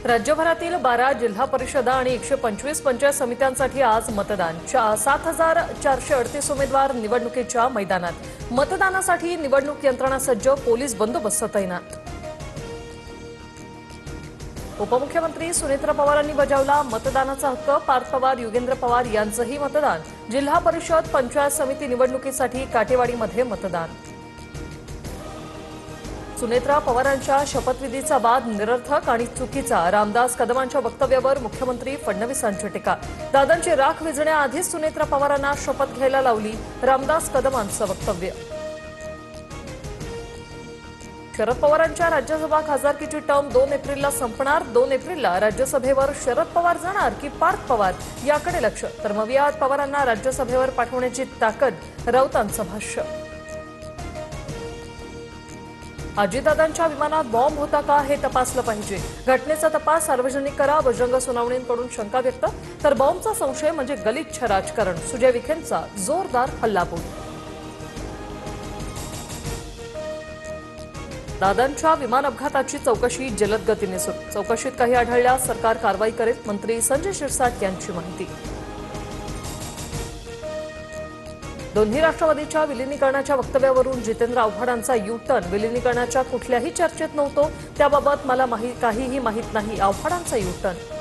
राज्यभरातील 12 जिल्हा परिषदा आणि 125 पंचायत समित्यांसाठी आज मतदान 7438 उमेदवार निवडणुकीच्या मैदानात। मतदानासाठी निवडणूक यंत्रणा सज्ज, पोलीस बंदोबस्त तैनात। उपमुख्यमंत्री सुनेत्रा पवारांनी बजावला मतदानाचा हक्क। पार्थ पवार, युगेंद्र पवार यांचंही मतदान। जिल्हा परिषद पंचायत समिती निवडणुकीसाठी काटेवाडीमध्ये मतदान। सुनेत्रा पवारांच्या शपथविधीचा बाद निरर्थक आणि चुकीचा, रामदास कदमांच्या वक्तव्यावर मुख्यमंत्री फडणवीसांची टीका। दादांची राख विझण्याआधीच सुनेत्रा पवारांना शपथ घ्यायला लावली, रामदास कदमांचं वक्तव्य। शरद पवारांच्या राज्यसभा खासदारकीची टर्म 2 एप्रिलला संपणार। 2 एप्रिलला राज्यसभेवर शरद पवार जाणार की पार्थ पवार याकडे लक्ष। तर मग पवारांना राज्यसभेवर पाठवण्याची ताकद, राऊतांचं भाष्य। अजितदादांच्या विमानात बॉम्ब होता का हे तपासलं पाहिजे। घटनेचा तपास सार्वजनिक करा, बजरंग सोनवणेंकडून शंका व्यक्त। तर बॉम्बचा संशय म्हणजे गलिच्छ राजकारण, सुजय विखेंचा जोरदार हल्लाबोल। दादांच्या विमान अपघाताची चौकशी जलद गतीने सुरू। चौकशीत काही आढळल्यास सरकार कारवाई करेल, मंत्री संजय शिरसाट यांची माहिती। दोन्ही राष्ट्रवादीच्या विलीनीकरणाच्या वक्तव्यावरून जितेंद्र आव्हाडांचा यू-टर्न। विलीनीकरणाच्या कुठल्याही चर्चेत नव्हतो, त्याबाबत मला काहीही माहीत नाही, आव्हाडांचा यू-टर्न।